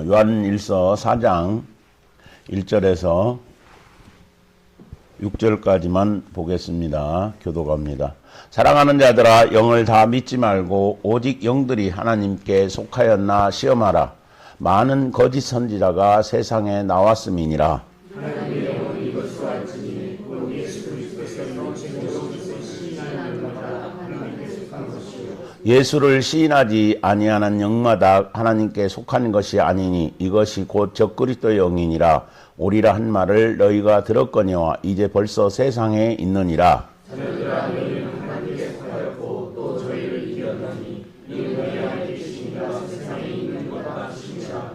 요한일서 4장 1절에서 6절까지만 보겠습니다. 교독합니다. 사랑하는 자들아, 영을 다 믿지 말고 오직 영들이 하나님께 속하였나 시험하라. 많은 거짓 선지자가 세상에 나왔음이니라. 예수를 시인하지 아니하는 영마다 하나님께 속한 것이 아니니 이것이 곧 적그리스도의 영이니라. 오리라 한 말을 너희가 들었거니와 이제 벌써 세상에 있느니라. 자녀들아, 너희는 하나님께 속하였고 또 저희를 이겼나니 이는 너희 안에 계시니라. 세상에 있는 것 같으시니라.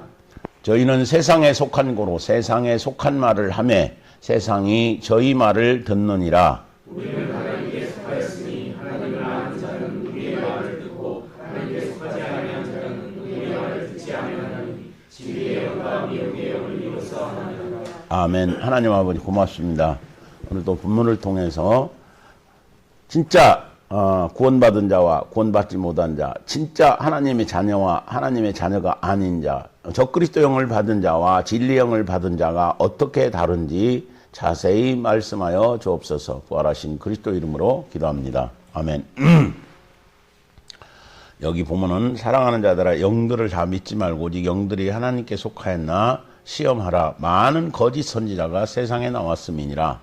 저희는 세상에 속한 고로 세상에 속한 말을 하매 세상이 저희 말을 듣느니라. 우리는 하나님께 속하였으니 하나님을 아는 자는 우리의 말을 듣고 하나님께 속하지 아니한 자는 우리의 말을 듣지 아니하나니 진리의 영과 미혹의 영을 이루어서 하나니라. 아멘. 하나님 아버지 고맙습니다. 오늘도 본문을 통해서 진짜 구원받은 자와 구원받지 못한 자, 진짜 하나님의 자녀와 하나님의 자녀가 아닌 자, 적그리스도 영을 받은 자와 진리 영을 받은 자가 어떻게 다른지 자세히 말씀하여 주옵소서. 부활하신 그리스도 이름으로 기도합니다. 아멘. 여기 보면은 사랑하는 자들아, 영들을 다 믿지 말고 오직 영들이 하나님께 속하였나 시험하라. 많은 거짓 선지자가 세상에 나왔음이니라.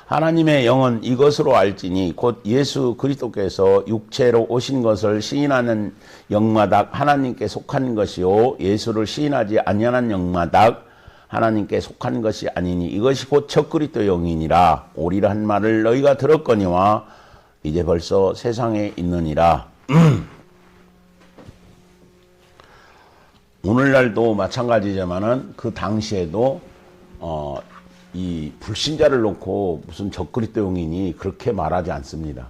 하나님의 영은 이것으로 알지니 곧 예수 그리스도께서 육체로 오신 것을 시인하는 영마다 하나님께 속한 것이요 예수를 시인하지 아니하는 영마다 하나님께 속한 것이 아니니 이것이 곧 적그리스도 영이니라. 오리라 한 말을 너희가 들었거니와 이제 벌써 세상에 있느니라. 오늘날도 마찬가지지만은 그 당시에도 이 불신자를 놓고 무슨 적그리스도 영이니 그렇게 말하지 않습니다.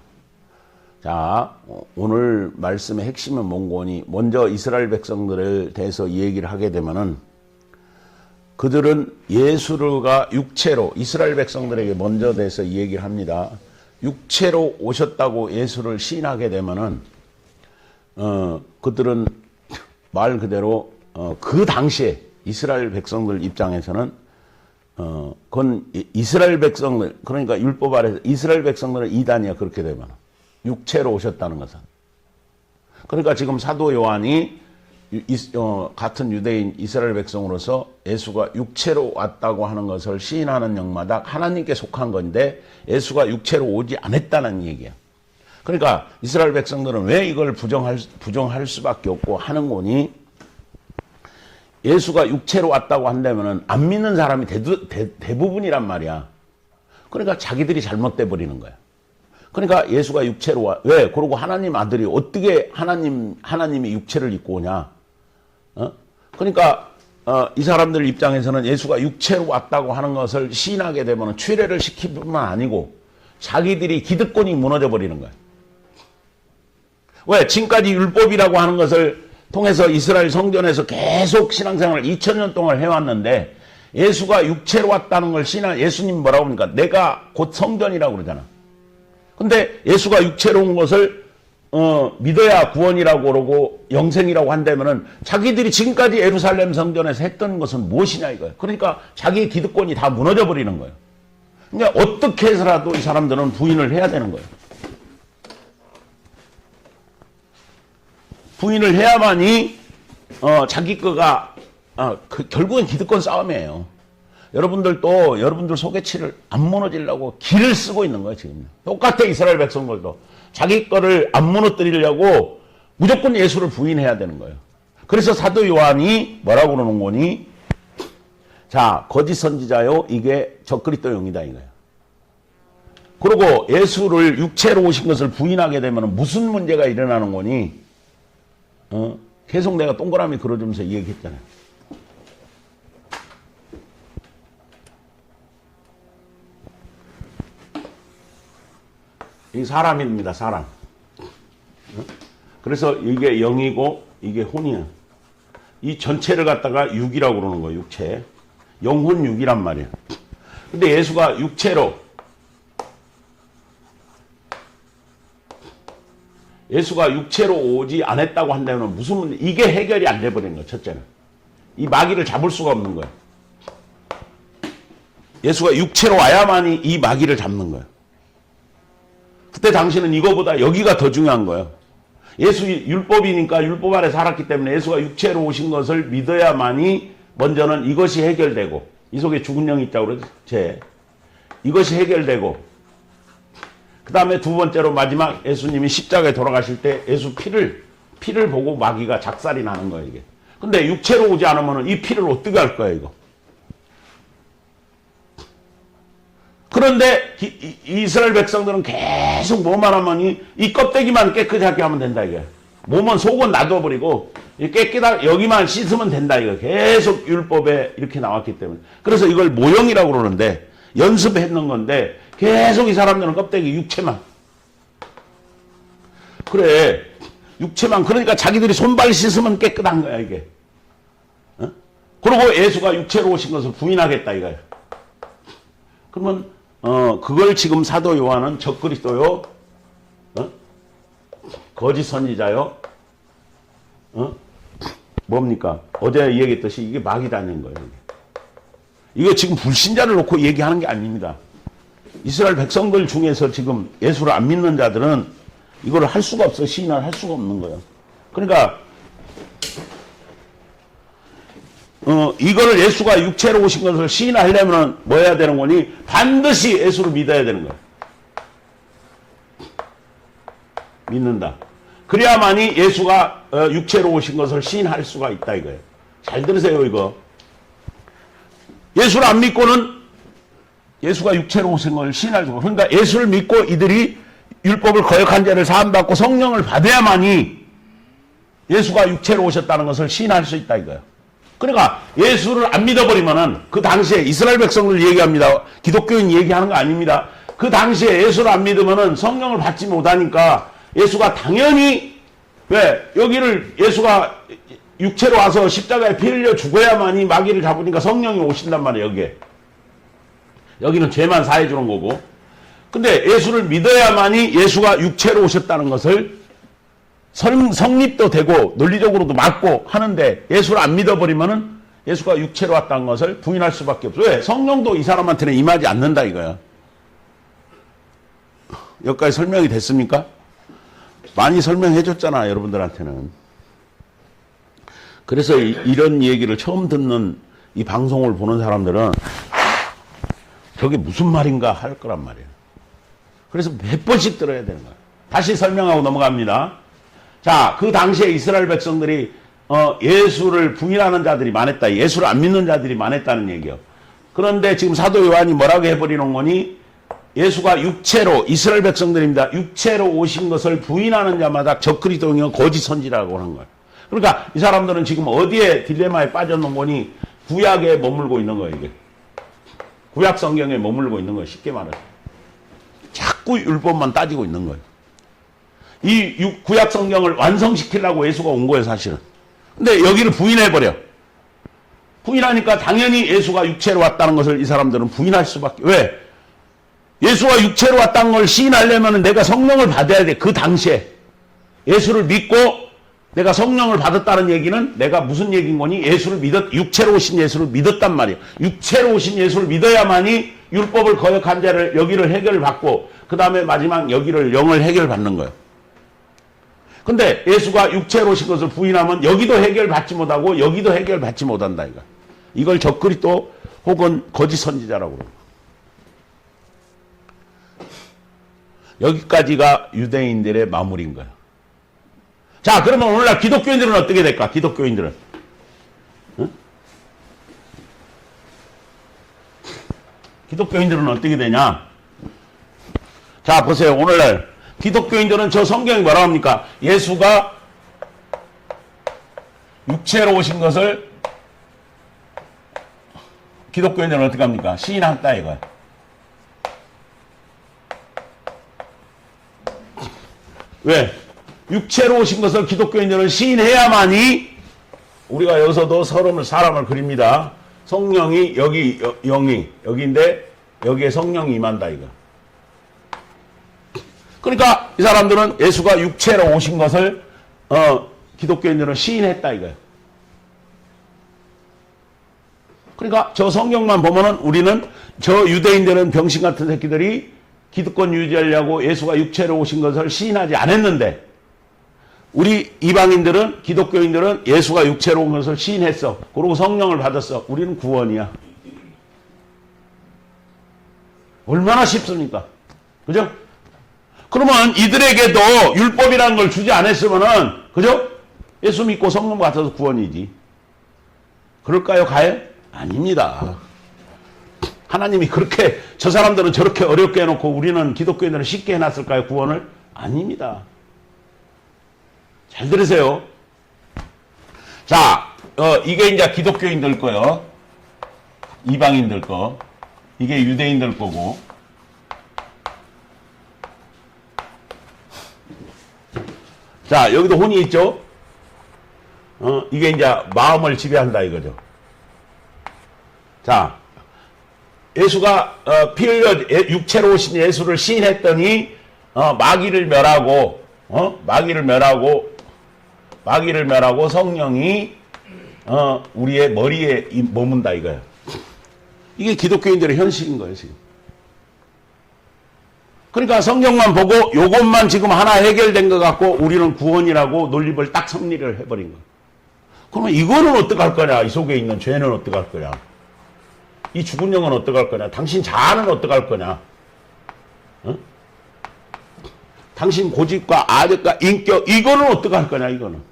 자, 오늘 말씀의 핵심은 뭔고니 먼저 이스라엘 백성들에 대해서 이 얘기를 하게 되면은 그들은 예수가 육체로 이스라엘 백성들에게 먼저 대해서 이 얘기를 합니다. 육체로 오셨다고 예수를 시인하게 되면은 그들은 말 그대로 그 당시에 이스라엘 백성들 입장에서는 그건 이스라엘 백성들, 그러니까 율법 아래서 이스라엘 백성들은 이단이야. 그렇게 되면 육체로 오셨다는 것은. 그러니까 지금 사도 요한이 같은 유대인 이스라엘 백성으로서 예수가 육체로 왔다고 하는 것을 시인하는 영마다 하나님께 속한 건데 예수가 육체로 오지 않았다는 얘기야. 그러니까 이스라엘 백성들은 왜 이걸 부정할 수밖에 없고 하는 거니? 예수가 육체로 왔다고 한다면은 안 믿는 사람이 대부분이란 말이야. 그러니까 자기들이 잘못돼 버리는 거야. 그러니까 예수가 육체로 와. 왜? 그러고 하나님 아들이 어떻게 하나님이 육체를 입고 오냐? 그러니까 이 사람들 입장에서는 예수가 육체로 왔다고 하는 것을 시인하게 되면 추례를 시킬 뿐만 아니고 자기들이 기득권이 무너져 버리는 거야. 왜? 지금까지 율법이라고 하는 것을 통해서 이스라엘 성전에서 계속 신앙생활을 2000년 동안 해왔는데 예수가 육체로 왔다는 걸 예수님 뭐라고 합니까? 내가 곧 성전이라고 그러잖아. 근데 예수가 육체로 온 것을 믿어야 구원이라고 그러고 영생이라고 한다면은 자기들이 지금까지 예루살렘 성전에서 했던 것은 무엇이냐 이거예요. 그러니까 자기의 기득권이 다 무너져 버리는 거예요. 그러니까 어떻게 해서라도 이 사람들은 부인을 해야 되는 거예요. 부인을 해야만이 자기 거가 결국엔 기득권 싸움이에요. 여러분들 소개치를 안 무너지려고 길을 쓰고 있는 거예요. 지금 똑같아. 이스라엘 백성들도 자기 거를 안 무너뜨리려고 무조건 예수를 부인해야 되는 거예요. 그래서 사도 요한이 뭐라고 그러는 거니? 자, 거짓 선지자요, 이게 적그리스도 영이다 이거예요. 그리고 예수를 육체로 오신 것을 부인하게 되면 무슨 문제가 일어나는 거니? 계속 내가 동그라미 그려주면서 이 얘기 했잖아요. 이 사람입니다, 사람. 그래서 이게 영이고 이게 혼이야. 이 전체를 갖다가 육이라고 그러는 거예요, 육체. 영혼 육이란 말이에요. 근데 예수가 육체로 오지 않았다고 한다면 무슨 문제, 이게 해결이 안 돼버리는 거예요, 첫째는. 이 마귀를 잡을 수가 없는 거예요. 예수가 육체로 와야만이 이 마귀를 잡는 거예요. 그때 당시는 이거보다 여기가 더 중요한 거예요. 예수 율법이니까 율법 아래 살았기 때문에 예수가 육체로 오신 것을 믿어야만이 먼저는 이것이 해결되고, 이 속에 죽은 영이 있다고 그러죠. 이것이 해결되고, 그 다음에 두 번째로 마지막 예수님이 십자가에 돌아가실 때 예수 피를 보고 마귀가 작살이 나는 거예요, 이게. 근데 육체로 오지 않으면 이 피를 어떻게 할 거예요, 이거? 그런데 이스라엘 백성들은 계속 뭐만 하면 이 껍데기만 깨끗하게 하면 된다, 이게. 몸은 속은 놔둬버리고 깨끗하게 여기만 씻으면 된다, 이거. 계속 율법에 이렇게 나왔기 때문에. 그래서 이걸 모형이라고 그러는데, 연습했는 건데 계속 이 사람들은 껍데기 육체만. 그래, 육체만. 그러니까 자기들이 손발 씻으면 깨끗한 거야, 이게. 어? 그리고 예수가 육체로 오신 것을 부인하겠다, 이거야. 그러면 그걸 지금 사도 요한은 적그리스도요, 거짓 선지자요, 뭡니까? 어제 얘기했듯이 이게 마귀다는 거예요. 이게 지금 불신자를 놓고 얘기하는 게 아닙니다. 이스라엘 백성들 중에서 지금 예수를 안 믿는 자들은 이걸 할 수가 없어. 시인을 할 수가 없는 거예요. 그러니까 이거를 예수가 육체로 오신 것을 시인하려면 뭐 해야 되는 거니? 반드시 예수를 믿어야 되는 거예요. 믿는다. 그래야만이 예수가 육체로 오신 것을 시인할 수가 있다, 이거예요. 잘 들으세요, 이거. 예수를 안 믿고는 예수가 육체로 오신 것을 시인할 수가 없어요. 그러니까 예수를 믿고 이들이 율법을 거역한 죄를 사함받고 성령을 받아야만이 예수가 육체로 오셨다는 것을 시인할 수 있다, 이거예요. 그러니까 예수를 안 믿어버리면은, 그 당시에 이스라엘 백성들 얘기합니다. 기독교인 얘기하는 거 아닙니다. 그 당시에 예수를 안 믿으면은 성령을 받지 못하니까 예수가 당연히, 왜 여기를 예수가 육체로 와서 십자가에 피 흘려 죽어야만이 마귀를 잡으니까 성령이 오신단 말이에요. 여기는 죄만 사해 주는 거고. 근데 예수를 믿어야만이 예수가 육체로 오셨다는 것을 성립도 되고 논리적으로도 맞고 하는데, 예수를 안 믿어버리면은 예수가 육체로 왔다는 것을 부인할 수밖에 없어요. 왜? 성령도 이 사람한테는 임하지 않는다, 이거야. 여기까지 설명이 됐습니까? 많이 설명해 줬잖아, 여러분들한테는. 그래서 이런 얘기를 처음 듣는 이 방송을 보는 사람들은 저게 무슨 말인가 할 거란 말이에요. 그래서 몇 번씩 들어야 되는 거예요. 다시 설명하고 넘어갑니다. 자, 그 당시에 이스라엘 백성들이 예수를 부인하는 자들이 많았다. 예수를 안 믿는 자들이 많았다는 얘기요. 그런데 지금 사도 요한이 뭐라고 해버리는 거니? 예수가 육체로, 이스라엘 백성들입니다. 육체로 오신 것을 부인하는 자마다 적그리스도이요 거짓 선지라고 하는 거예요. 그러니까 이 사람들은 지금 어디에 딜레마에 빠졌는 거니? 구약에 머물고 있는 거예요, 이게. 구약 성경에 머물고 있는 거예요, 쉽게 말해서. 자꾸 율법만 따지고 있는 거예요. 이 구약 성경을 완성시키려고 예수가 온 거예요, 사실은. 근데 여기를 부인해버려. 부인하니까 당연히 예수가 육체로 왔다는 것을 이 사람들은 부인할 수밖에. 왜? 예수가 육체로 왔다는 걸 시인하려면 내가 성령을 받아야 돼. 그 당시에. 예수를 믿고 내가 성령을 받았다는 얘기는 내가 무슨 얘기인 거니? 육체로 오신 예수를 믿었단 말이에요. 육체로 오신 예수를 믿어야만이 율법을 거역한 자를 여기를 해결받고, 그 다음에 마지막 여기를 영을 해결받는 거예요. 근데 예수가 육체로 오신 것을 부인하면 여기도 해결받지 못하고 여기도 해결받지 못한다, 이거. 이걸 적그리스도 혹은 거짓 선지자라고 그래요. 여기까지가 유대인들의 마무리인 거예요. 자, 그러면 오늘날 기독교인들은 어떻게 될까? 기독교인들은. 응? 기독교인들은 어떻게 되냐? 자, 보세요. 오늘날 기독교인들은 저 성경이 뭐라고 합니까? 예수가 육체로 오신 것을 기독교인들은 어떻게 합니까? 시인한다, 이거야. 왜? 육체로 오신 것을 기독교인들은 시인해야만이, 우리가 여기서도 사람을 그립니다. 성령이 영이 여기인데 여기에 성령이 임한다, 이거. 그러니까 이 사람들은 예수가 육체로 오신 것을 기독교인들은 시인했다, 이거예요. 그러니까 저 성경만 보면은 우리는 저 유대인들은 병신 같은 새끼들이 기득권 유지하려고 예수가 육체로 오신 것을 시인하지 않았는데 우리 이방인들은 기독교인들은 예수가 육체로 온 것을 시인했어. 그리고 성령을 받았어. 우리는 구원이야. 얼마나 쉽습니까? 그죠? 그러면 이들에게도 율법이라는 걸 주지 않았으면은 그죠? 예수 믿고 성령 받아서 구원이지. 그럴까요? 과연? 아닙니다. 하나님이 그렇게 저 사람들은 저렇게 어렵게 해놓고 우리는 기독교인들은 쉽게 해놨을까요? 구원을? 아닙니다. 잘 들으세요. 자, 이게 이제 기독교인들 거요. 이방인들 거. 이게 유대인들 거고. 자, 여기도 혼이 있죠? 이게 이제 마음을 지배한다 이거죠. 자, 예수가 피 흘려 육체로 오신 예수를 시인했더니 마귀를 멸하고 성령이 우리의 머리에 머문다 이거예요. 이게 기독교인들의 현실인 거예요 지금. 그러니까 성경만 보고 요것만 지금 하나 해결된 것 같고 우리는 구원이라고 논리를 딱 정리를 해버린 거예요. 그러면 이거는 어떡할 거냐? 이 속에 있는 죄는 어떡할 거냐? 이 죽은 영은 어떡할 거냐? 당신 자아는 어떡할 거냐? 당신 고집과 아력과 인격 이거는 어떡할 거냐? 이거는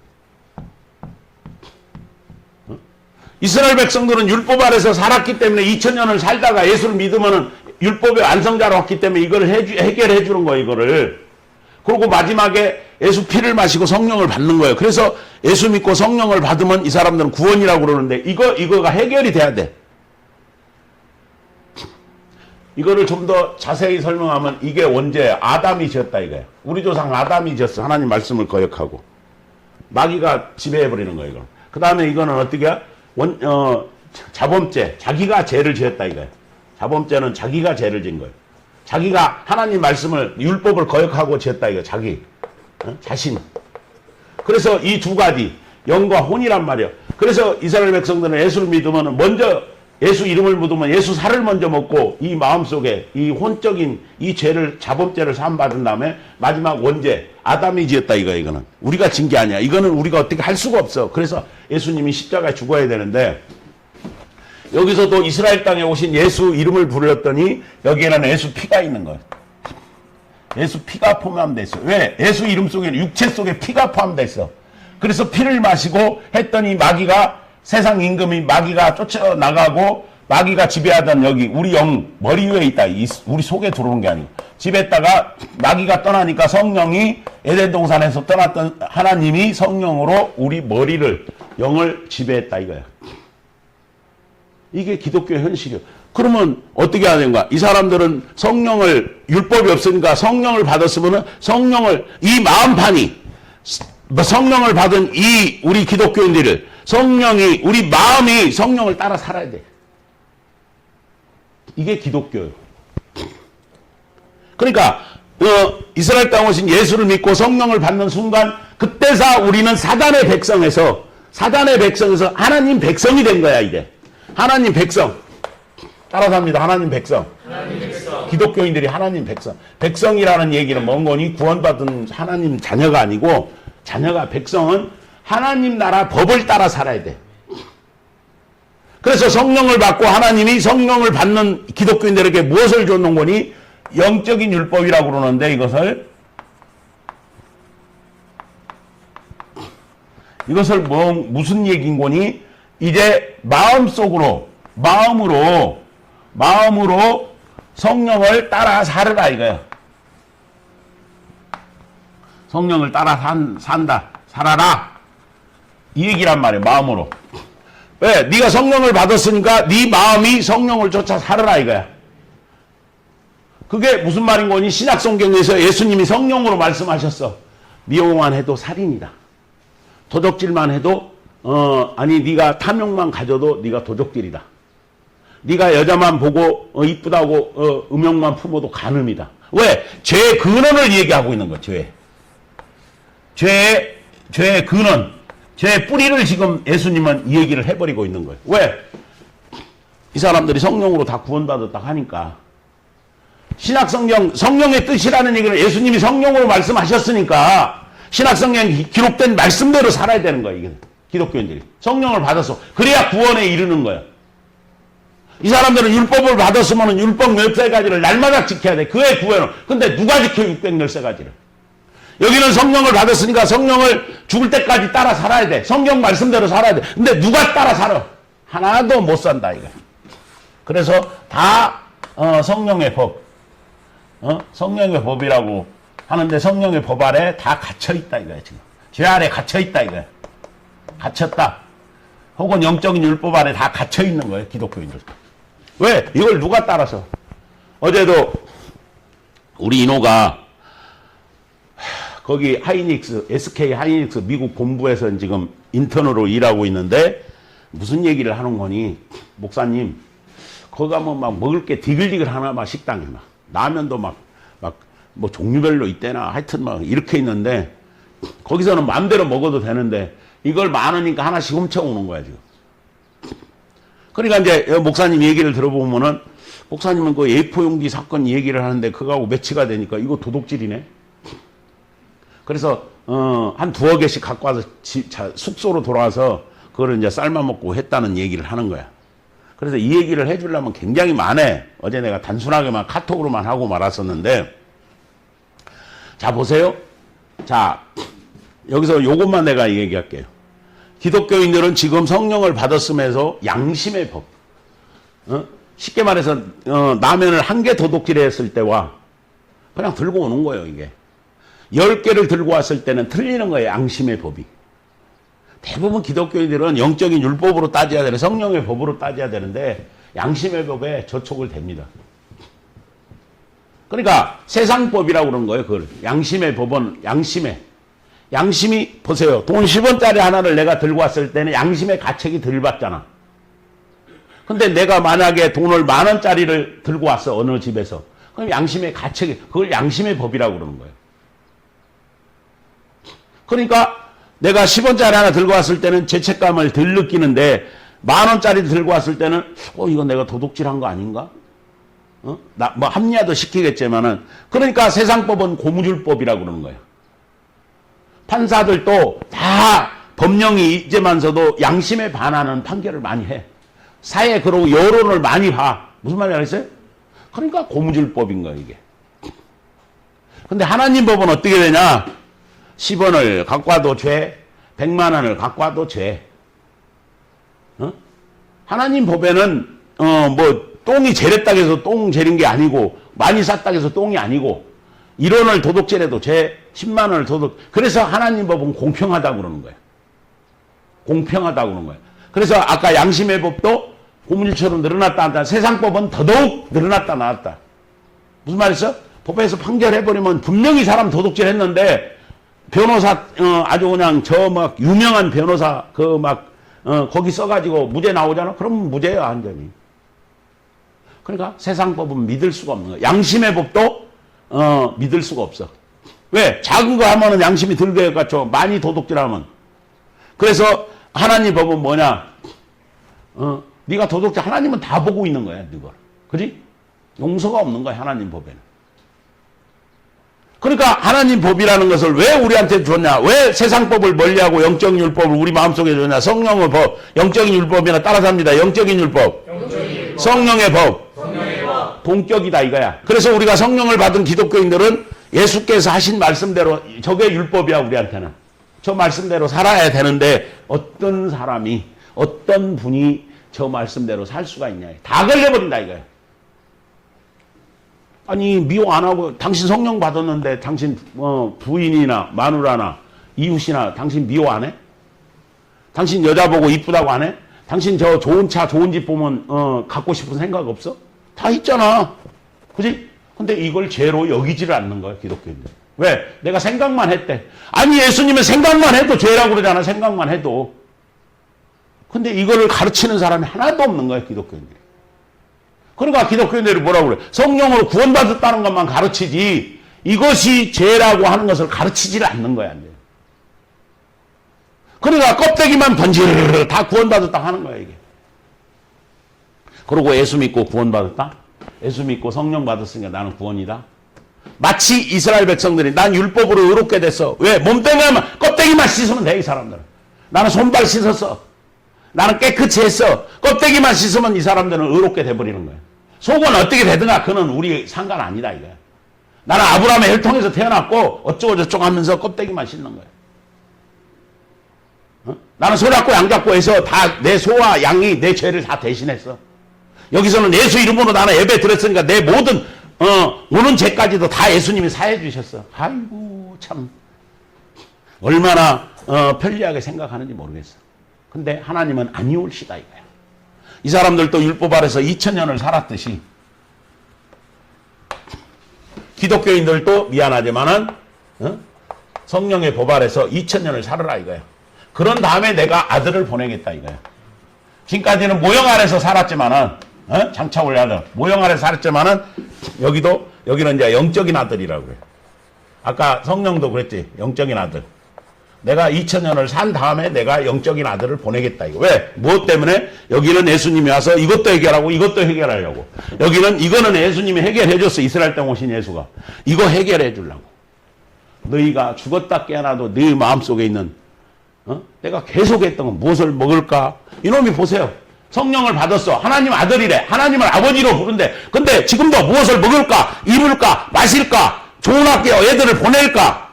이스라엘 백성들은 율법 아래서 살았기 때문에 2000년을 살다가 예수를 믿으면은 율법의 완성자로 왔기 때문에 이걸 해결해 주는 거예요, 이거를. 그리고 마지막에 예수 피를 마시고 성령을 받는 거예요. 그래서 예수 믿고 성령을 받으면 이 사람들은 구원이라고 그러는데 이거가 해결이 돼야 돼. 이거를 좀 더 자세히 설명하면 이게 언제 아담이 지었다 이거예요. 우리 조상 아담이 지었어. 하나님 말씀을 거역하고. 마귀가 지배해버리는 거예요, 이거. 그 다음에 이거는 어떻게 자범죄. 자기가 죄를 지었다 이거예요. 자범죄는 자기가 죄를 지은 거예요. 자기가 하나님 말씀을 율법을 거역하고 지었다 이거 자기 자신. 그래서 이 두 가지 영과 혼이란 말이에요. 그래서 이스라엘 백성들은 예수를 믿으면 먼저 예수 이름을 묻으면 예수 살을 먼저 먹고 이 마음속에 이 혼적인 이 죄를 자범죄를 사함받은 다음에 마지막 원죄 아담이 지었다 이거는 우리가 진 게 아니야. 이거는 우리가 어떻게 할 수가 없어. 그래서 예수님이 십자가에 죽어야 되는데 여기서도 이스라엘 땅에 오신 예수 이름을 부르렀더니 여기에는 예수 피가 있는 거예요. 예수 피가 포함되어 있어. 왜? 예수 이름 속에는 육체 속에 피가 포함되어 있어. 그래서 피를 마시고 했더니 마귀가 세상 임금이 마귀가 쫓아나가고 마귀가 지배하던 여기 우리 영 머리 위에 있다. 우리 속에 들어오는 게 아니고 지배했다가 마귀가 떠나니까 성령이 에덴 동산에서 떠났던 하나님이 성령으로 우리 머리를 영을 지배했다 이거야. 이게 기독교의 현실이에요. 그러면 어떻게 해야 되는가? 이 사람들은 성령을 율법이 없으니까 성령을 받았으면 성령을 이 마음판이 성령을 받은 이 우리 기독교인들을 성령이 우리 마음이 성령을 따라 살아야 돼. 이게 기독교예요. 그러니까 이스라엘 땅 오신 예수를 믿고 성령을 받는 순간 그때서 우리는 사단의 백성에서 하나님 백성이 된 거야 이게. 하나님 백성. 따라 삽니다. 하나님 백성. 기독교인들이 하나님 백성. 백성이라는 얘기는 뭔 거니? 구원받은 하나님 자녀가 아니고 자녀가 백성은 하나님 나라 법을 따라 살아야 돼. 그래서 성령을 받고 하나님이 성령을 받는 기독교인들에게 무엇을 줬는 거니? 영적인 율법이라고 그러는데 이것을 무슨 얘기인 거니? 이제 마음으로 성령을 따라 살으라 이거야. 성령을 따라 살아라. 이 얘기란 말이야. 마음으로. 왜? 네가 성령을 받았으니까 네 마음이 성령을 쫓아 살아라 이거야. 그게 무슨 말인 거니? 신약 성경에서 예수님이 성령으로 말씀하셨어. 미워만 해도 살인이다. 도적질만 해도 네가 탐욕만 가져도 네가 도적질이다. 네가 여자만 보고 이쁘다고 음욕만 품어도 간음이다. 왜? 죄의 근원을 얘기하고 있는 거야. 죄의 근원, 죄의 뿌리를 지금 예수님은 이 얘기를 해버리고 있는 거예요. 왜? 이 사람들이 성령으로 다 구원받았다 하니까. 신약성경, 성령의 뜻이라는 얘기는 예수님이 성령으로 말씀하셨으니까 신약성경에 기록된 말씀대로 살아야 되는 거야, 이게. 기독교인들이. 성령을 받아서. 그래야 구원에 이르는 거야. 이 사람들은 율법을 받았으면 율법 몇세 가지를 날마다 지켜야 돼. 그의 구원은. 근데 누가 지켜 613가지를. 여기는 성령을 받았으니까 성령을 죽을 때까지 따라 살아야 돼. 성경 말씀대로 살아야 돼. 근데 누가 따라 살아? 하나도 못 산다, 이거. 그래서 다 성령의 법. 성령의 법이라고 하는데 성령의 법 아래 다 갇혀있다, 이거야, 지금. 죄 아래 갇혀있다, 이거야. 갇혔다. 혹은 영적인 율법 아래 다 갇혀있는 거예요, 기독교인들. 왜? 이걸 누가 따라서? 어제도 우리 인호가 거기 하이닉스, SK 하이닉스 미국 본부에서 지금 인턴으로 일하고 있는데 무슨 얘기를 하는 거니? 목사님, 거기 가면 막 먹을 게 디글디글 하나 막 식당에 막 라면도 막 뭐 종류별로 있대나 하여튼 막 이렇게 있는데 거기서는 마음대로 먹어도 되는데 이걸 많으니까 하나씩 훔쳐오는 거야, 지금. 그러니까 이제 목사님 얘기를 들어보면은 목사님은 그 A4 용기 사건 얘기를 하는데 그거하고 매치가 되니까 이거 도둑질이네. 그래서 한 2억 개씩 갖고 와서 숙소로 돌아와서 그거를 이제 삶아 먹고 했다는 얘기를 하는 거야. 그래서 이 얘기를 해주려면 굉장히 많아. 어제 내가 단순하게만 카톡으로만 하고 말았었는데, 자 보세요. 자 여기서 요것만 내가 얘기할게요. 기독교인들은 지금 성령을 받았으면서 양심의 법, 쉽게 말해서 라면을 1개 도둑질 했을 때와 그냥 들고 오는 거예요. 이게 10개를 들고 왔을 때는 틀리는 거예요, 양심의 법이. 대부분 기독교인들은 영적인 율법으로 따져야 되는, 성령의 법으로 따져야 되는데 양심의 법에 저촉을 댑니다. 그러니까 세상법이라고 그러는 거예요. 그걸. 양심의 법은 양심이 보세요. 돈 10원짜리 하나를 내가 들고 왔을 때는 양심의 가책이 덜 받잖아. 근데 내가 만약에 돈을 10,000원짜리를 들고 왔어, 어느 집에서. 그럼 양심의 가책이, 그걸 양심의 법이라고 그러는 거예요. 그러니까 내가 10원짜리 하나 들고 왔을 때는 죄책감을 덜 느끼는데 10,000원짜리 들고 왔을 때는 이거 내가 도둑질한 거 아닌가? 뭐 합리화도 시키겠지만은, 그러니까 세상법은 고무줄법이라고 그러는 거예요. 판사들도 다 법령이 있지만서도 양심에 반하는 판결을 많이 해. 사회 그러고 여론을 많이 봐. 무슨 말인지 알겠어요? 그러니까 고무줄법인 거예요, 이게. 근데 하나님 법은 어떻게 되냐? 10원을 갖고 와도 죄, 100만 원을 갖고 와도 죄. 하나님 법에는 뭐 똥이 재랬다고 해서 똥 재린 게 아니고, 많이 쌌다고 해서 똥이 아니고, 1원을 도둑질해도 죄, 10만 원을 그래서 하나님 법은 공평하다고 그러는 거예요. 공평하다고 그러는 거예요. 그래서 아까 양심의 법도 고무줄처럼 늘어났다 놨다. 세상 법은 더더욱 늘어났다 놨다. 무슨 말이었어? 법에서 판결해버리면 분명히 사람 도둑질 했는데 변호사 아주 그냥 저 막 유명한 변호사 거기 써가지고 무죄 나오잖아. 그럼 무죄야, 완전히. 그러니까 세상 법은 믿을 수가 없는 거야. 양심의 법도 믿을 수가 없어. 왜? 작은 거 하면은 양심이 들게 해가지고 많이 도둑질하면. 그래서 하나님 법은 뭐냐? 네가 도둑질, 하나님은 다 보고 있는 거야, 이걸. 그지? 용서가 없는 거야, 하나님 법에는. 그러니까 하나님 법이라는 것을 왜 우리한테 줬냐? 왜 세상 법을 멀리하고 영적인 율법을 우리 마음속에 줬냐? 성령의 법, 영적인 율법이나 따라 삽니다. 영적인 율법, 성령의 법, 동격이다 이거야. 그래서 우리가 성령을 받은 기독교인들은 예수께서 하신 말씀대로, 저게 율법이야, 우리한테는. 저 말씀대로 살아야 되는데 어떤 사람이, 어떤 분이 저 말씀대로 살 수가 있냐? 다 걸려버린다 이거야. 아니, 미워 안 하고, 당신 성령 받았는데 당신 부인이나 마누라나 이웃이나 당신 미워 안 해? 당신 여자 보고 이쁘다고 안 해? 당신 저 좋은 차 좋은 집 보면 갖고 싶은 생각 없어? 다 있잖아. 그지? 근데 이걸 죄로 여기지를 않는 거야, 기독교인들. 왜? 내가 생각만 했대. 아니, 예수님은 생각만 해도 죄라고 그러잖아, 생각만 해도. 근데 이거를 가르치는 사람이 하나도 없는 거야, 기독교인들이. 그러니까 기독교인들이 뭐라고 그래? 성령으로 구원받았다는 것만 가르치지, 이것이 죄라고 하는 것을 가르치지를 않는 거야, 이제. 그러니까 껍데기만 번지르르 다 구원받았다 하는 거야, 이게. 그러고 예수 믿고 구원받았다? 예수 믿고 성령 받았으니까 나는 구원이다? 마치 이스라엘 백성들이 난 율법으로 의롭게 됐어. 왜? 몸뚱이만 껍데기만 씻으면 돼, 이 사람들은. 나는 손발 씻었어. 나는 깨끗이 했어. 껍데기만 씻으면 이 사람들은 의롭게 돼버리는 거야. 속은 어떻게 되든가 그는 우리 상관 아니다 이거야. 나는 아브라함의 혈통에서 태어났고 어쩌고 저쩌고 하면서 껍데기만 씻는 거야. 어? 나는 소 잡고 양 잡고 해서 다 내 소와 양이 내 죄를 다 대신했어. 여기서는 예수 이름으로 나는 예배 드렸으니까 내 모든 오는 죄까지도 다 예수님이 사해 주셨어. 아이고 참 얼마나 편리하게 생각하는지 모르겠어. 근데 하나님은 아니올시다 이거야. 이 사람들도 율법 아래서 2000년을 살았듯이 기독교인들도 미안하지만은 성령의 법 아래서 2000년을 살아라 이거야. 그런 다음에 내가 아들을 보내겠다 이거야. 지금까지는 모형 아래서 살았지만은 장차 올 아들 모형 아래서 살았지만은 여기는 이제 영적인 아들이라고 그래. 아까 성령도 그랬지. 영적인 아들. 내가 2000년을 산 다음에 내가 영적인 아들을 보내겠다 이거. 왜? 무엇 때문에? 여기는 예수님이 와서 이것도 해결하고 이것도 해결하려고. 이거는 예수님이 해결해 줬어. 이스라엘 땅 오신 예수가. 이거 해결해 주려고. 너희가 죽었다 깨어나도 네 마음속에 있는 내가 계속 했던 건 무엇을 먹을까? 이놈이 보세요. 성령을 받았어. 하나님 아들이래. 하나님을 아버지로 부른대. 근데 지금도 무엇을 먹을까? 입을까? 마실까? 좋은 학교 애들을 보낼까?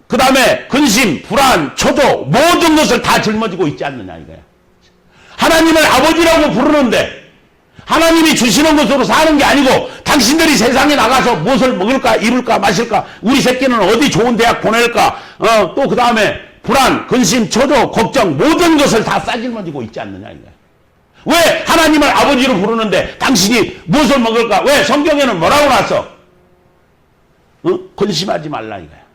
그 다음에 근심, 불안, 초조 모든 것을 다 짊어지고 있지 않느냐 이거야. 하나님을 아버지라고 부르는데 하나님이 주시는 것으로 사는 게 아니고 당신들이 세상에 나가서 무엇을 먹을까? 입을까? 마실까? 우리 새끼는 어디 좋은 대학 보낼까? 또 그 다음에 불안, 근심, 초조, 걱정 모든 것을 다 싸질머지고 있지 않느냐 이거야. 왜 하나님을 아버지로 부르는데 당신이 무엇을 먹을까? 왜 성경에는 뭐라고 나왔어? 근심하지 말라 이거야.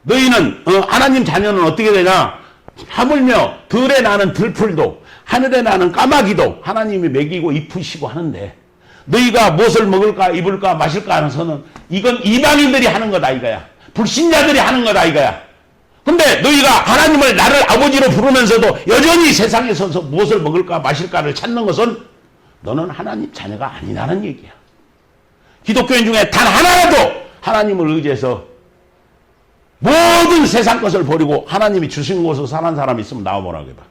너희는 하나님 자녀는 어떻게 되냐? 하물며 들에 나는 들풀도 하늘에 나는 까마귀도 하나님이 먹이고 입히시고 하는데 너희가 무엇을 먹을까 입을까 마실까 하면서는 이건 이방인들이 하는 거다 이거야. 불신자들이 하는 거다 이거야. 근데 너희가 하나님을 나를 아버지로 부르면서도 여전히 세상에 서서 무엇을 먹을까 마실까를 찾는 것은 너는 하나님 자녀가 아니라는 얘기야. 기독교인 중에 단 하나라도 하나님을 의지해서 모든 세상 것을 버리고 하나님이 주신 곳으로 사는 사람이 있으면 나와보라고 해봐.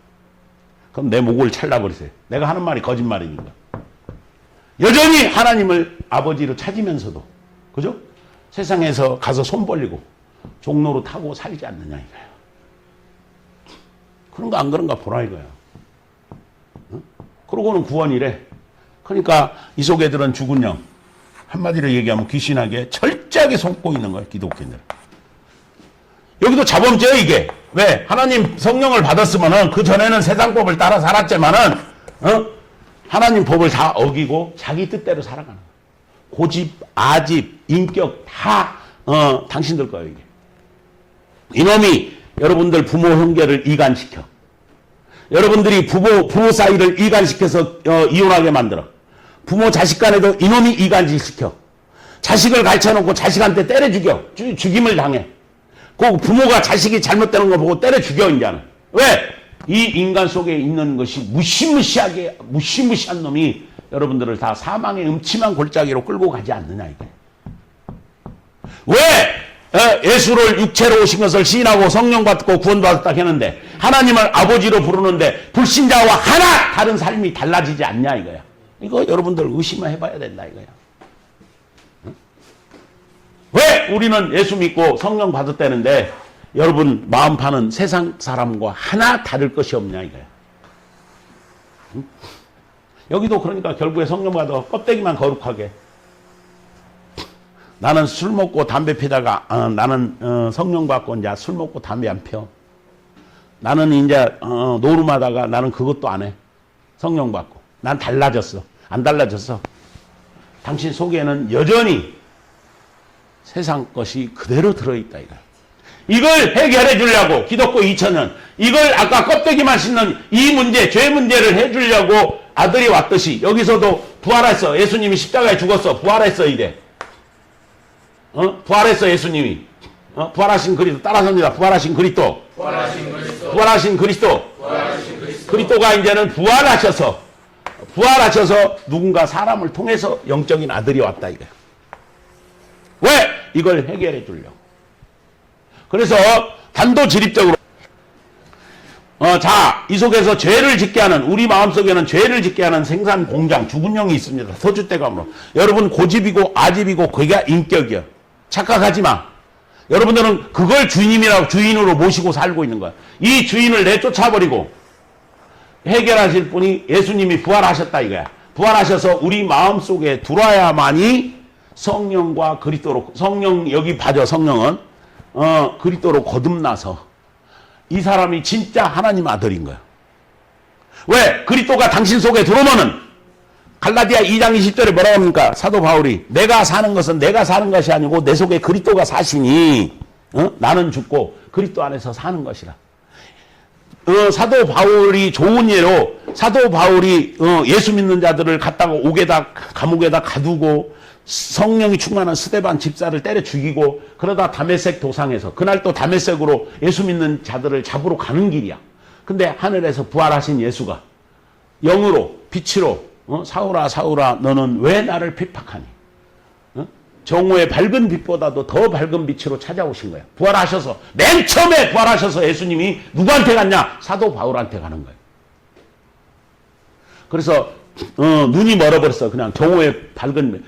그럼 내 목을 찰라버리세요. 내가 하는 말이 거짓말이니까. 여전히 하나님을 아버지로 찾으면서도 그죠? 세상에서 가서 손 벌리고 종로로 타고 살지 않느냐 이거야. 그런가 안 그런가 보라 이거야. 그러고는 구원이래. 그러니까 이 속애들은 죽은 영. 한마디로 얘기하면 귀신에게 철저하게 속고 있는 거야 기독교인들. 여기도 자범죄야 이게. 왜? 하나님 성령을 받았으면은 그 전에는 세상 법을 따라 살았지만은 하나님 법을 다 어기고 자기 뜻대로 살아가는 거야. 고집, 아집, 인격 다 당신들 거예요 이게. 이놈이 여러분들 부모 형제를 이간시켜. 여러분들이 부부 사이를 이간시켜서 이혼하게 만들어. 부모 자식 간에도 이놈이 이간시켜. 자식을 가르쳐놓고 자식한테 때려 죽여. 죽임을 당해. 그 부모가 자식이 잘못되는 거 보고 때려 죽여 이제는. 왜? 이 인간 속에 있는 것이 무시무시한 놈이 여러분들을 다 사망의 음침한 골짜기로 끌고 가지 않느냐 이게. 왜? 예수를 육체로 오신 것을 시인하고 성령 받고 구원받았다 했는데 하나님을 아버지로 부르는데 불신자와 하나 다른 삶이 달라지지 않냐 이거야. 이거 여러분들 의심을 해봐야 된다 이거야. 왜 우리는 예수 믿고 성령 받았다는데 여러분 마음 파는 세상 사람과 하나 다를 것이 없냐 이거야. 여기도 그러니까 결국에 성령 받아 껍데기만 거룩하게. 나는 술 먹고 담배 피다가 나는 성령 받고 이제 술 먹고 담배 안 펴. 나는 이제 노름하다가 나는 그것도 안 해. 성령 받고. 난 달라졌어. 안 달라졌어. 당신 속에는 여전히 세상 것이 그대로 들어있다 이거야. 이걸 해결해 주려고 기독교 2000년 이걸 아까 껍데기만 씻는 이 문제 죄 문제를 해주려고 아들이 왔듯이 여기서도 부활했어. 예수님이 십자가에 죽었어. 부활했어 이래. 부활했어 예수님이. 부활하신 그리스도 따라섭니다. 부활하신 그리스도. 부활하신 그리스도. 그리스도가 이제는 부활하셔서 부활하셔서 누군가 사람을 통해서 영적인 아들이 왔다 이거야. 왜? 이걸 해결해 주려고. 그래서 단도직입적으로 자, 이 속에서 죄를 짓게 하는, 우리 마음속에는 죄를 짓게 하는 생산 공장, 죽은 영이 있습니다. 서주대감으로. 여러분 고집이고 아집이고 그게 인격이야. 착각하지 마. 여러분들은 그걸 주인으로 모시고 살고 있는 거야. 이 주인을 내쫓아버리고 해결하실 분이 예수님이 부활하셨다 이거야. 부활하셔서 우리 마음속에 들어와야만이 성령과 그리스도로, 성령 여기 봐줘. 성령은 그리스도로 거듭나서 이 사람이 진짜 하나님 아들인 거야. 왜? 그리스도가 당신 속에 들어오면은 갈라디아 2장 20절에 뭐라고 합니까? 사도 바울이 내가 사는 것은 내가 사는 것이 아니고 내 속에 그리스도가 사시니 나는 죽고 그리스도 안에서 사는 것이라. 사도 바울이 좋은 예로 사도 바울이 예수 믿는 자들을 갖다가 옥에다 감옥에다 가두고 성령이 충만한 스데반 집사를 때려 죽이고 그러다 다메섹 도상에서 그날 또 다메섹으로 예수 믿는 자들을 잡으러 가는 길이야. 근데 하늘에서 부활하신 예수가 영으로 빛으로 사울아 사울아 너는 왜 나를 핍박하니? 정오의 밝은 빛보다도 더 밝은 빛으로 찾아오신 거야. 부활하셔서 맨 처음에 부활하셔서 예수님이 누구한테 갔냐? 사도 바울한테 가는 거예요. 그래서 눈이 멀어버렸어. 그냥 정오의 밝은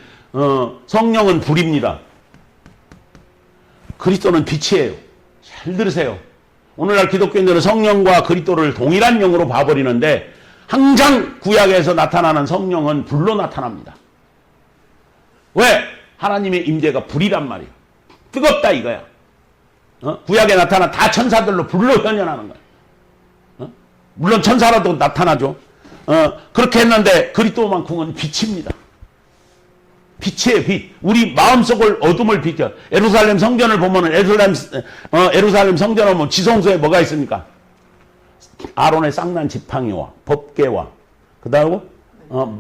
성령은 불입니다. 그리스도는 빛이에요. 잘 들으세요. 오늘날 기독교인들은 성령과 그리스도를 동일한 영으로 봐버리는데 항상 구약에서 나타나는 성령은 불로 나타납니다. 왜? 하나님의 임재가 불이란 말이에요. 뜨겁다 이거야. 구약에 나타난 다 천사들로 불로 현현하는 거야. 물론 천사라도 나타나죠. 그렇게 했는데 그리스도만큼은 빛입니다. 빛이에요, 빛. 우리 마음속을 어둠을 비켜. 예루살렘 성전을 보면은 예루살렘 성전을 보면 지성소에 뭐가 있습니까? 아론의 쌍난 지팡이와 법궤와 그다음에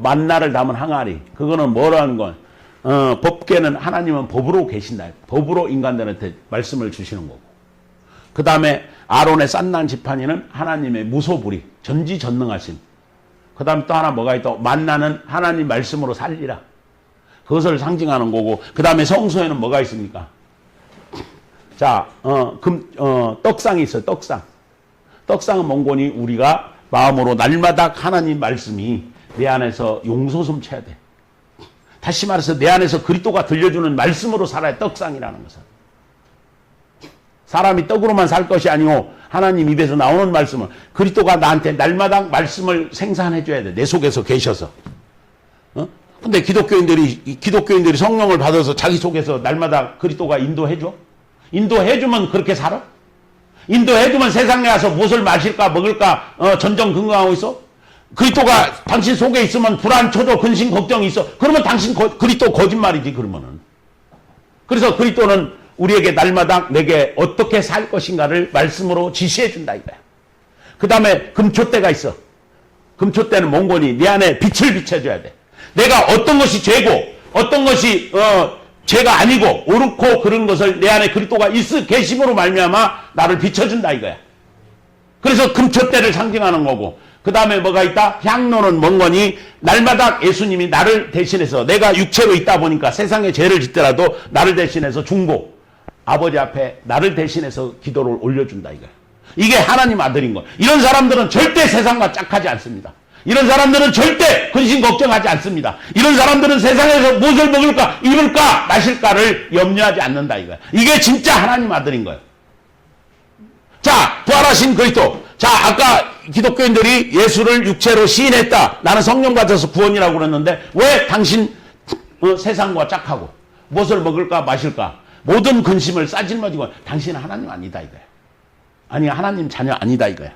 만나를 담은 항아리. 그거는 뭐라는 건 법궤는 하나님은 법으로 계신다. 법으로 인간들한테 말씀을 주시는 거고. 그 다음에 아론의 쌍난 지팡이는 하나님의 무소불위, 전지전능하심. 그 다음에 또 하나 뭐가 있다. 만나는 하나님 말씀으로 살리라. 그것을 상징하는 거고, 그 다음에 성소에는 뭐가 있습니까? 자, 떡상이 있어요, 떡상. 떡상은 뭔거니 우리가 마음으로 날마다 하나님 말씀이 내 안에서 용솟음 쳐야 돼. 다시 말해서 내 안에서 그리스도가 들려주는 말씀으로 살아야 떡상이라는 것은. 사람이 떡으로만 살 것이 아니고 하나님 입에서 나오는 말씀을 그리스도가 나한테 날마다 말씀을 생산해 줘야 돼. 내 속에서 계셔서. 근데 기독교인들이 성령을 받아서 자기 속에서 날마다 그리스도가 인도해줘? 인도해주면 그렇게 살아? 인도해주면 세상에 와서 무엇을 마실까 먹을까 전전 근거하고 있어? 그리스도가 당신 속에 있으면 불안, 초조, 근심, 걱정이 있어. 그러면 당신 그리스도 거짓말이지 그러면은. 그래서 그리스도는 우리에게 날마다 내게 어떻게 살 것인가를 말씀으로 지시해 준다 이거야. 그 다음에 금초대가 있어. 금초대는 뭔거니 내 안에 빛을 비춰줘야 돼. 내가 어떤 것이 죄고 어떤 것이 죄가 아니고 옳고 그런 것을 내 안에 그리스도가 계심으로 말미암아 나를 비춰준다 이거야. 그래서 금초대를 상징하는 거고 그 다음에 뭐가 있다? 향로는 뭔거니 날마다 예수님이 나를 대신해서 내가 육체로 있다 보니까 세상에 죄를 짓더라도 나를 대신해서 중보 아버지 앞에 나를 대신해서 기도를 올려준다 이거야. 이게 하나님 아들인 거야. 이런 사람들은 절대 세상과 짝하지 않습니다. 이런 사람들은 절대 근심 걱정하지 않습니다. 이런 사람들은 세상에서 무엇을 먹을까 입을까 마실까를 염려하지 않는다 이거야. 이게 진짜 하나님 아들인 거예요. 자, 부활하신 그리스도. 자, 아까 기독교인들이 예수를 육체로 시인했다. 나는 성령 받아서 구원이라고 그랬는데 왜 당신 세상과 짝하고 무엇을 먹을까 마실까 모든 근심을 싸질머지고 당신은 하나님 아니다 이거야. 아니 하나님 자녀 아니다 이거야.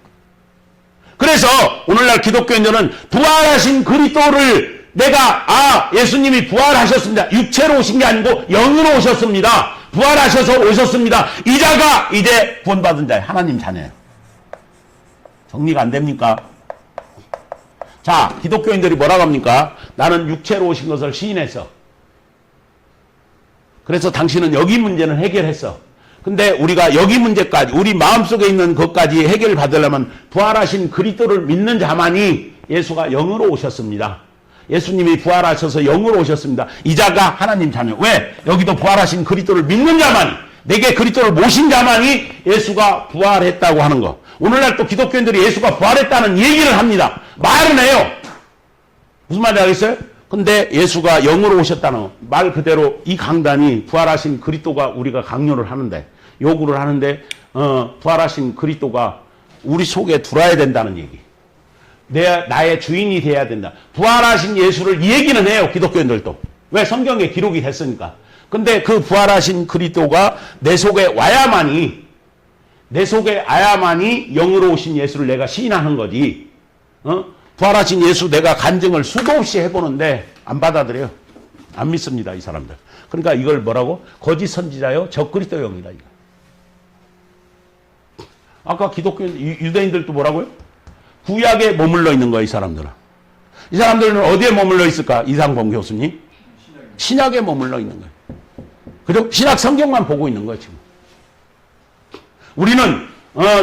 그래서 오늘날 기독교인들은 부활하신 그리스도를 내가 예수님이 부활하셨습니다. 육체로 오신 게 아니고 영으로 오셨습니다. 부활하셔서 오셨습니다. 이 자가 이제 구원받은 자예요. 하나님 자녀예요. 정리가 안 됩니까? 자, 기독교인들이 뭐라고 합니까? 나는 육체로 오신 것을 시인했어. 그래서 당신은 여기 문제는 해결했어. 근데 우리가 여기 문제까지 우리 마음속에 있는 것까지 해결을 받으려면 부활하신 그리스도를 믿는 자만이 예수가 영으로 오셨습니다. 예수님이 부활하셔서 영으로 오셨습니다. 이 자가 하나님 자녀. 왜? 여기도 부활하신 그리스도를 믿는 자만이, 내게 그리스도를 모신 자만이 예수가 부활했다고 하는 거. 오늘날 또 기독교인들이 예수가 부활했다는 얘기를 합니다. 말은 해요. 무슨 말인지 알겠어요? 근데 예수가 영으로 오셨다는 말 그대로 이 강단이 부활하신 그리스도가 우리가 강요를 하는데, 요구를 하는데, 부활하신 그리스도가 우리 속에 들어야 된다는 얘기. 나의 주인이 돼야 된다. 부활하신 예수를 이 얘기는 해요, 기독교인들도. 왜? 성경에 기록이 됐으니까. 근데 그 부활하신 그리스도가 내 속에 와야만이 영으로 오신 예수를 내가 시인하는 거지. 부활하신 예수 내가 간증을 수도 없이 해보는데 안 받아들여요. 안 믿습니다, 이 사람들. 그러니까 이걸 뭐라고? 거짓 선지자요, 적그리스도 영이다, 이거. 아까 기독교인, 유대인들도 뭐라고요? 구약에 머물러 있는 거야, 이 사람들은. 이 사람들은 어디에 머물러 있을까? 이상범 교수님? 신약에 머물러 있는 거예요. 그죠? 신약 성경만 보고 있는 거예요, 지금. 우리는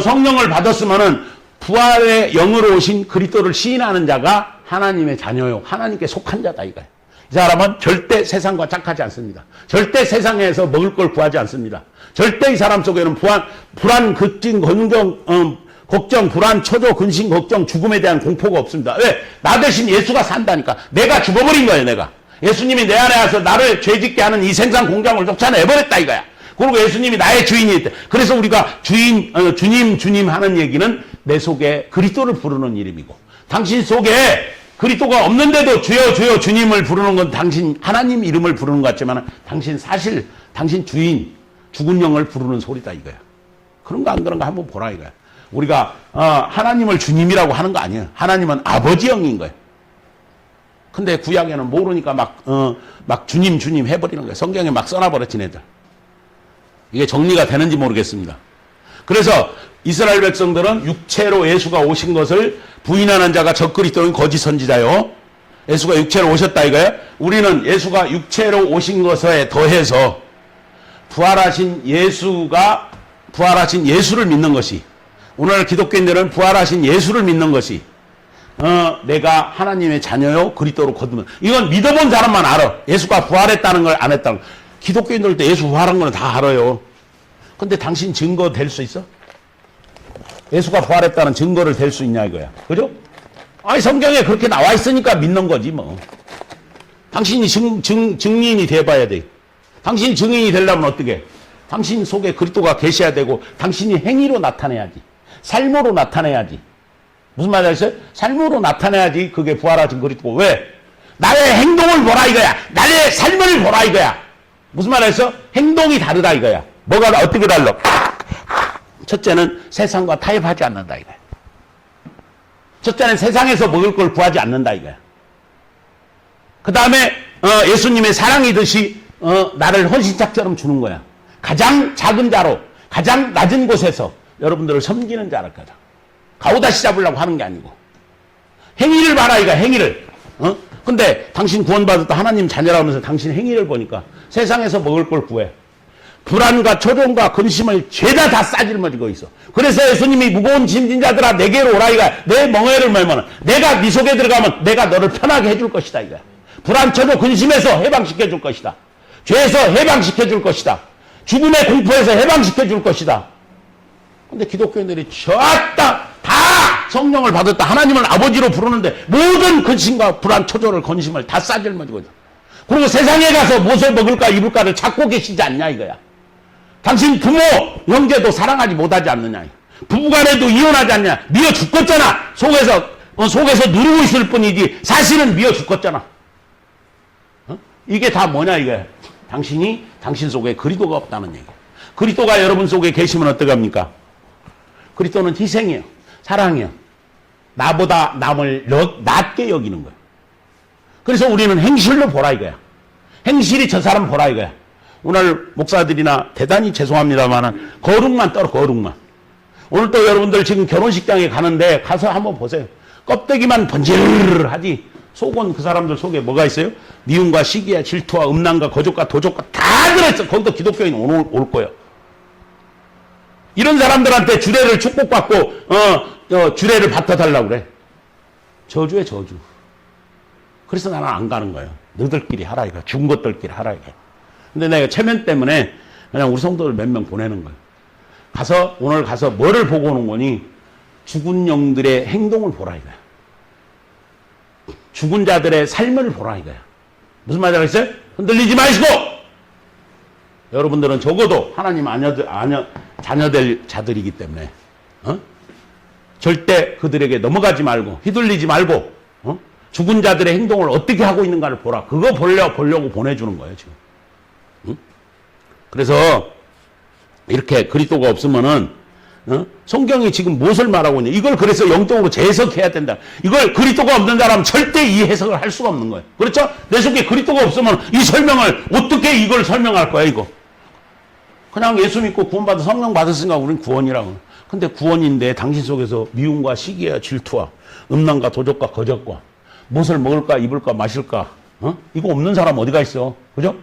성령을 받았으면은 부활의 영으로 오신 그리스도를 시인하는 자가 하나님의 자녀요, 하나님께 속한 자다, 이거예요. 이 사람은 절대 세상과 짝하지 않습니다. 절대 세상에서 먹을 걸 구하지 않습니다. 절대 이 사람 속에는 불안, 걱정, 불안, 초조, 근심, 걱정, 죽음에 대한 공포가 없습니다. 왜? 나 대신 예수가 산다니까. 내가 죽어버린 거예요, 내가. 예수님이 내 안에 와서 나를 죄짓게 하는 이 생산 공장을 쫓아내버렸다, 이거야. 그리고 예수님이 나의 주인이 있다. 그래서 우리가 주님 하는 얘기는 내 속에 그리스도를 부르는 이름이고, 당신 속에 그리스도가 없는데도 주여 주여 주님을 부르는 건 당신 하나님 이름을 부르는 것 같지만 당신 주인, 죽은 영을 부르는 소리다, 이거야. 그런가 안 그런가 한번 보라, 이거야. 우리가 하나님을 주님이라고 하는 거 아니에요. 하나님은 아버지 영인 거예요. 근데 구약에는 모르니까 막 주님 해버리는 거예요. 성경에 막 써놔버렸지, 애들. 이게 정리가 되는지 모르겠습니다. 그래서 이스라엘 백성들은 육체로 예수가 오신 것을 부인하는 자가 적그리스도인 거짓 선지자요. 예수가 육체로 오셨다, 이거예요. 우리는 예수가 육체로 오신 것에 더해서 부활하신 예수를 믿는 것이, 오늘 기독교인들은 부활하신 예수를 믿는 것이 내가 하나님의 자녀요 그리스도로 거두면, 이건 믿어본 사람만 알아. 예수가 부활했다는 걸 안 했다는 걸. 기독교인들도 예수 부활한 거는 다 알아요. 근데 당신 증거 될 수 있어? 예수가 부활했다는 증거를 댈 수 있냐, 이거야. 그죠? 아니, 성경에 그렇게 나와 있으니까 믿는 거지, 뭐. 당신이 증인이 돼봐야 돼. 당신이 증인이 되려면 어떻게? 당신 속에 그리스도가 계셔야 되고, 당신이 행위로 나타내야지. 삶으로 나타내야지. 무슨 말인지 아세요? 삶으로 나타내야지 그게 부활하신 그리스도고. 왜? 나의 행동을 보라, 이거야. 나의 삶을 보라, 이거야. 무슨 말이었어? 행동이 다르다, 이거야. 뭐가 어떻게 달라? 첫째는 세상과 타협하지 않는다, 이거야. 첫째는 세상에서 먹을 걸 구하지 않는다, 이거야. 그 다음에 예수님의 사랑이듯이 나를 헌신짝처럼 주는 거야. 가장 작은 자로, 가장 낮은 곳에서 여러분들을 섬기는 자랄 거다. 가오다시 잡으려고 하는 게 아니고. 행위를 봐라, 이거야, 행위를. 근데 당신 구원받았다 하나님 자녀라고 하면서 당신 행위를 보니까 세상에서 먹을 걸 구해. 불안과 초조과 근심을 죄다 다 싸질머지고 있어. 그래서 예수님이 무거운 짐진 자들아 내게로 오라, 이거야. 내 멍에를 메면 내가 네 속에 들어가면 내가 너를 편하게 해줄 것이다, 이거야. 불안, 초조, 근심에서 해방시켜 줄 것이다. 죄에서 해방시켜 줄 것이다. 죽음의 공포에서 해방시켜 줄 것이다. 근데 기독교인들이 다 성령을 받았다, 하나님을 아버지로 부르는데 모든 근심과 불안, 초조를, 근심을 다 싸질머지고 있어. 그리고 세상에 가서 무엇을 먹을까 입을까를 찾고 계시지 않냐, 이거야. 당신 부모, 형제도 사랑하지 못하지 않느냐. 부부간에도 이혼하지 않냐. 미워 죽겠잖아. 속에서 누르고 있을 뿐이지 사실은 미워 죽겠잖아. 이게 다 뭐냐, 이거야. 당신 속에 그리스도가 없다는 얘기. 그리스도가 여러분 속에 계시면 어떡합니까? 그리스도는 희생이에요. 사랑이에요. 나보다 남을 낮게 여기는 거예요. 그래서 우리는 행실로 보라, 이거야. 행실이 저 사람 보라, 이거야. 오늘 목사들이나 대단히 죄송합니다만 거룩만 떨어, 거룩만. 오늘 또 여러분들 지금 결혼식장에 가는데 가서 한번 보세요. 껍데기만 번질하지 속은 그 사람들 속에 뭐가 있어요? 미움과 시기와 질투와 음란과 거족과 도족과 다 들어있어. 거기도 기독교인 올 거예요. 이런 사람들한테 주례를 축복받고 주례를 받아달라고 그래. 저주에 저주. 그래서 나는 안 가는 거예요. 너희들끼리 하라 이거야. 죽은 것들끼리 하라 이거야. 근데 내가 체면 때문에 그냥 우리 성도들 몇 명 보내는 거예요. 오늘 가서 뭐를 보고 오는 거니? 죽은 영들의 행동을 보라 이거야. 죽은 자들의 삶을 보라 이거야. 무슨 말이라고 했어요? 흔들리지 마시고! 여러분들은 적어도 하나님 자녀될 자들이기 때문에, 절대 그들에게 넘어가지 말고, 휘둘리지 말고, 죽은 자들의 행동을 어떻게 하고 있는가를 보라. 그거 보려고 보내주는 거예요, 지금. 그래서, 이렇게 그리스도가 없으면은, 성경이 지금 무엇을 말하고 있냐. 이걸 그래서 영적으로 재해석해야 된다. 이걸 그리스도가 없는 사람은 절대 이 해석을 할 수가 없는 거예요. 그렇죠? 내 속에 그리스도가 없으면 이 설명을 어떻게 이걸 설명할 거야, 이거. 그냥 예수 믿고 구원받아 성령 받았으니까 우린 구원이라고. 근데 구원인데 당신 속에서 미움과 시기와 질투와 음란과 도적과 거적과 무엇을 먹을까 입을까 마실까 이거 없는 사람 어디가 있어? 그죠?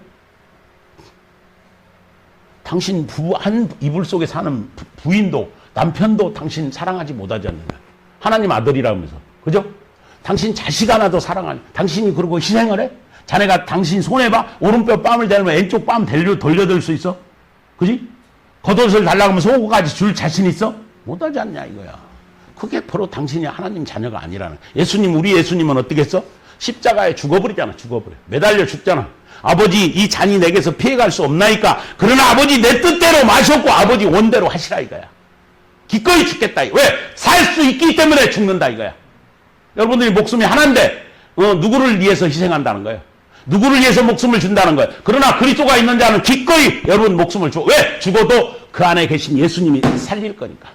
당신 한 이불 속에 사는 부인도 남편도 당신 사랑하지 못하지 않느냐. 하나님 아들이라면서. 그죠? 당신 자식 하나도 사랑하니. 당신이 그러고 희생을 해? 자네가 당신 손에 봐? 오른뼈 뺨을 대면 왼쪽 뺨 돌려들 수 있어? 그지? 겉옷을 달라고 하면 속옷까지 줄 자신 있어? 못하지 않냐 이거야. 그게 바로 당신이 하나님 자녀가 아니라는. 우리 예수님은 어떻게 했어? 십자가에 죽어버리잖아. 죽어버려. 매달려 죽잖아. 아버지 이 잔이 내게서 피해갈 수 없나이까? 그러나 아버지 내 뜻대로 마셨고 아버지 원대로 하시라 이거야. 기꺼이 죽겠다. 왜? 살 수 있기 때문에 죽는다 이거야. 여러분들이 목숨이 하나인데 누구를 위해서 희생한다는 거예요? 누구를 위해서 목숨을 준다는 거예요? 그러나 그리스도가 있는 자는 기꺼이 여러분 목숨을 줘. 왜? 죽어도 그 안에 계신 예수님이 살릴 거니까.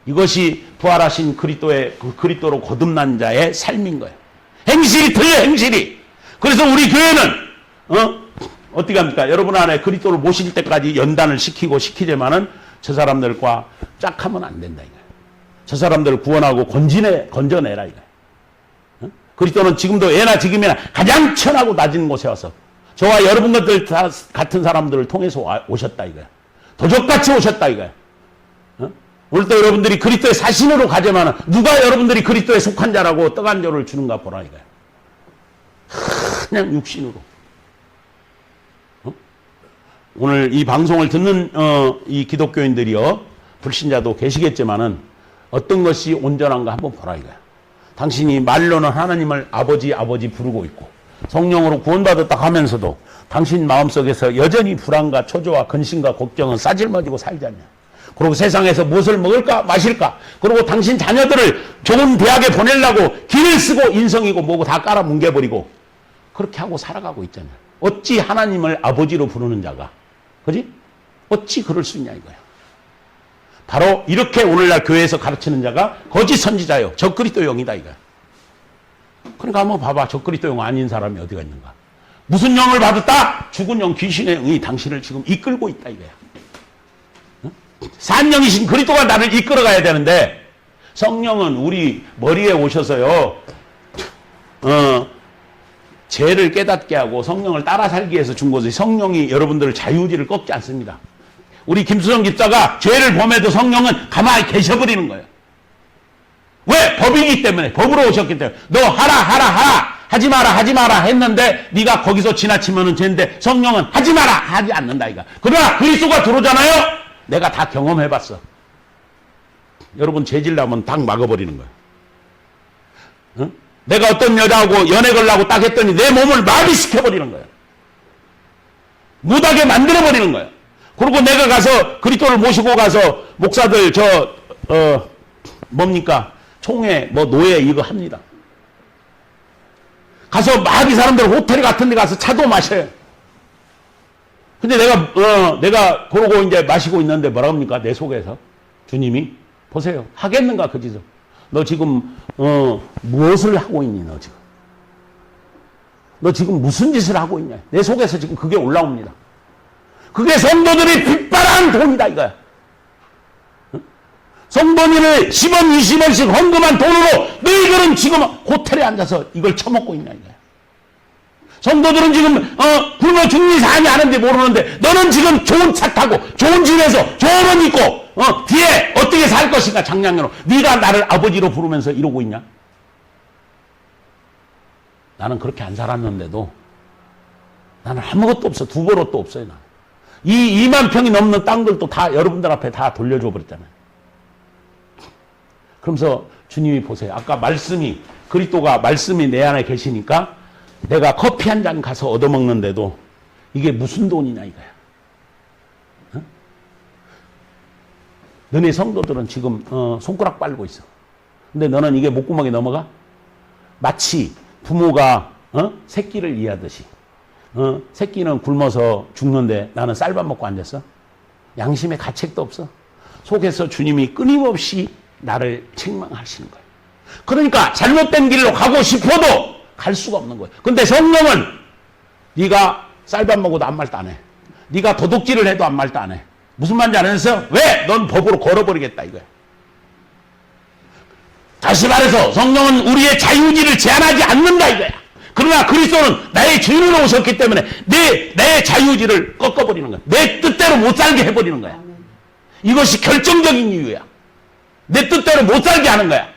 이것이 부활하신 그리스도로 거듭난 자의 삶인 거예요. 행실이 틀려, 행실이. 그래서 우리 교회는 어떻게 합니까? 여러분 안에 그리스도를 모실 때까지 연단을 시키지만은 저 사람들과 짝하면 안 된다 이거예요. 저 사람들을 구원하고 건져내라 이거예요. 그리스도는 지금도 예나 지금이나 가장 천하고 낮은 곳에 와서 저와 여러분 같은 사람들을 통해서 오셨다 이거예요. 도적같이 오셨다 이거예요. 오늘도 여러분들이 그리스도의 사신으로 가자마는 누가 여러분들이 그리스도에 속한 자라고 떡한 조를 주는가 보라 이거예요. 그냥 육신으로. 오늘 이 방송을 듣는 이 기독교인들이요, 불신자도 계시겠지만은 어떤 것이 온전한가 한번 보라 이거야. 당신이 말로는 하나님을 아버지 부르고 있고 성령으로 구원받았다 하면서도 당신 마음속에서 여전히 불안과 초조와 근심과 걱정은 싸질머지고 살지 않냐. 그리고 세상에서 무엇을 먹을까 마실까, 그리고 당신 자녀들을 좋은 대학에 보내려고 길을 쓰고 인성이고 뭐고 다 깔아 뭉개버리고 그렇게 하고 살아가고 있잖아요. 어찌 하나님을 아버지로 부르는 자가, 그지? 어찌 그럴 수 있냐 이거야. 바로 이렇게 오늘날 교회에서 가르치는 자가 거짓 선지자요, 적그리스도 영이다 이거야. 그러니까 한번 봐봐. 적그리스도 영 아닌 사람이 어디가 있는가. 무슨 영을 받았다? 죽은 영, 귀신의 영이 당신을 지금 이끌고 있다 이거야. 산영이신 그리스도가 나를 이끌어가야 되는데 성령은 우리 머리에 오셔서요, 죄를 깨닫게 하고 성령을 따라 살기 위해서 준 것이, 성령이 여러분들을 자유의지를 꺾지 않습니다. 우리 김수정 집사가 죄를 범해도 성령은 가만히 계셔버리는 거예요. 왜? 법이기 때문에, 법으로 오셨기 때문에. 너 하라 하지 마라 했는데 네가 거기서 지나치면은 죄인데 성령은 하지 마라 하지 않는다 이거. 그러나 그리스도가 들어오잖아요. 내가 다 경험해봤어. 여러분 죄질 나면 딱 막아버리는 거예요. 응? 내가 어떤 여자하고 연애 걸라고 딱 했더니 내 몸을 마비시켜버리는 거예요. 못하게 만들어버리는 거예요. 그리고 내가 가서 그리스도를 모시고 가서 목사들 뭡니까? 총회 노예 이거 합니다. 가서 막 이 사람들 호텔 같은 데 가서 차도 마셔요. 근데 내가 그러고 이제 마시고 있는데 뭐라 합니까? 내 속에서 주님이 보세요. 하겠는가 그 짓을. 너 지금 무엇을 하고 있니? 너 지금 무슨 짓을 하고 있냐? 내 속에서 지금 그게 올라옵니다. 그게 성도들이 빗바란 돈이다 이거야. 성도님을 10원 20원씩 헌금한 돈으로 너희들은 지금 호텔에 앉아서 이걸 처먹고 있냐 이거야. 성도들은 지금 굶어 죽니 사니 하는데 모르는데 너는 지금 좋은 차 타고 좋은 집에서 좋은 옷 입고 뒤에 어떻게 살 것인가 장량으로 네가 나를 아버지로 부르면서 이러고 있냐. 나는 그렇게 안 살았는데도 나는 아무것도 없어. 두 벌옷도 없어요. 나는. 이 2만 평이 넘는 땅들도 다 여러분들 앞에 다 돌려줘 버렸잖아요. 그러면서 주님이 보세요. 아까 말씀이 그리스도가 말씀이 내 안에 계시니까 내가 커피 한 잔 가서 얻어먹는데도 이게 무슨 돈이냐 이거야. 어? 너네 성도들은 지금 손가락 빨고 있어. 근데 너는 이게 목구멍에 넘어가? 마치 부모가 새끼를 이해하듯이 새끼는 굶어서 죽는데 나는 쌀밥 먹고 앉았어? 양심의 가책도 없어? 속에서 주님이 끊임없이 나를 책망하시는 거예요. 그러니까 잘못된 길로 가고 싶어도 갈 수가 없는 거예요. 근데 성령은 네가 쌀밥 먹어도 아무 말도 안 해. 네가 도둑질을 해도 아무 말도 안 해. 무슨 말인지 알았어? 왜? 넌 법으로 걸어버리겠다 이거야. 다시 말해서 성령은 우리의 자유의지를 제한하지 않는다 이거야. 그러나 그리스도는 나의 주인으로 오셨기 때문에 내 자유의지를 꺾어버리는 거야. 내 뜻대로 못 살게 해버리는 거야. 이것이 결정적인 이유야. 내 뜻대로 못 살게 하는 거야.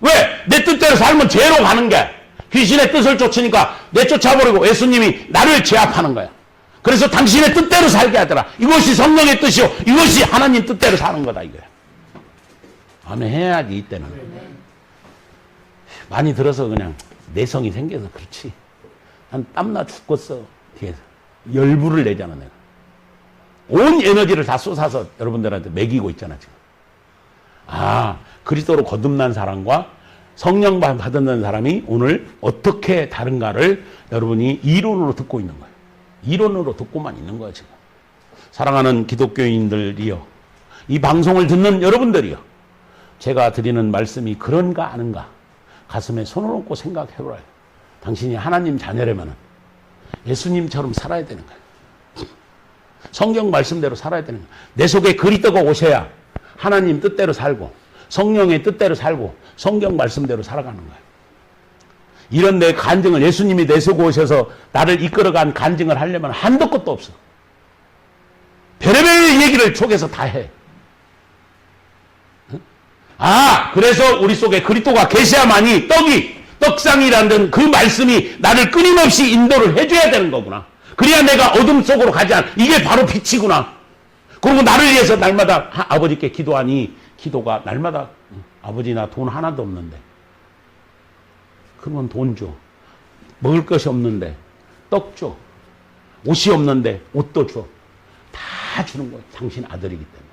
왜? 내 뜻대로 살면 죄로 가는 거야. 귀신의 뜻을 쫓으니까 내쫓아버리고 예수님이 나를 제압하는 거야. 그래서 당신의 뜻대로 살게 하더라. 이것이 성령의 뜻이요. 이것이 하나님 뜻대로 사는 거다 이거야. 아멘 해야지 이때는. 많이 들어서 그냥 내성이 생겨서 그렇지. 난 땀나 죽겠어. 뒤에서. 열불을 내잖아 내가. 온 에너지를 다 쏟아서 여러분들한테 먹이고 있잖아 지금. 아, 그리스도로 거듭난 사람과 성령 받는 사람이 오늘 어떻게 다른가를 여러분이 이론으로 듣고 있는 거예요. 이론으로 듣고만 있는 거예요 지금. 사랑하는 기독교인들이요, 이 방송을 듣는 여러분들이요, 제가 드리는 말씀이 그런가 아는가 가슴에 손을 얹고 생각해보라요. 당신이 하나님 자녀라면 예수님처럼 살아야 되는 거예요. 성경 말씀대로 살아야 되는 거예요. 내 속에 그리스도가 오셔야 하나님 뜻대로 살고 성령의 뜻대로 살고 성경 말씀대로 살아가는 거예요. 이런 내 간증을 예수님이 내 속에 오셔서 나를 이끌어간 간증을 하려면 한도 끝도 없어. 별의별 얘기를 속에서 다 해. 아, 그래서 우리 속에 그리스도가 계셔야만이 떡상이라는 그 말씀이 나를 끊임없이 인도를 해줘야 되는 거구나. 그래야 내가 어둠 속으로 가지 않아. 이게 바로 빛이구나. 그리고 나를 위해서 날마다 아버지께 기도하니 기도가 날마다 아버지 나 돈 하나도 없는데. 그러면 돈 줘. 먹을 것이 없는데 떡 줘. 옷이 없는데 옷도 줘. 다 주는 거예요. 당신 아들이기 때문에.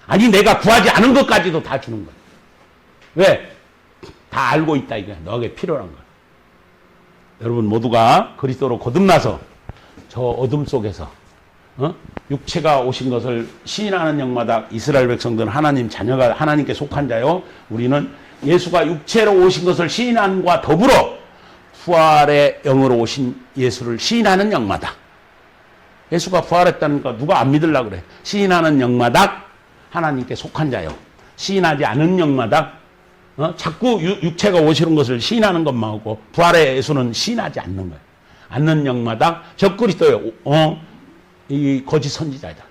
아니 내가 구하지 않은 것까지도 다 주는 거예요. 왜? 다 알고 있다 이거야. 너에게 필요한 거야. 여러분 모두가 그리스도로 거듭나서 저 어둠 속에서 육체가 오신 것을 시인하는 영마다 이스라엘 백성들은 하나님 자녀가 하나님께 속한 자요. 우리는 예수가 육체로 오신 것을 시인함과 더불어 부활의 영으로 오신 예수를 시인하는 영마다. 예수가 부활했다니까 누가 안 믿으려고 그래. 시인하는 영마다 하나님께 속한 자요. 시인하지 않은 영마다 자꾸 육체가 오시는 것을 시인하는 것만 하고 부활의 예수는 시인하지 않는 거예요. 않는 영마다 적그리스도예요. 이 거짓 선지자이다.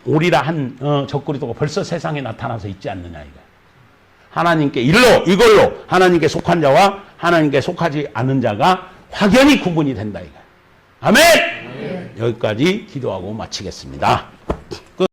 오리라 한 적그리스도가 벌써 세상에 나타나서 있지 않느냐 이거. 하나님께 이걸로 하나님께 속한 자와 하나님께 속하지 않은 자가 확연히 구분이 된다 이거. 아멘. 여기까지 기도하고 마치겠습니다. 끝.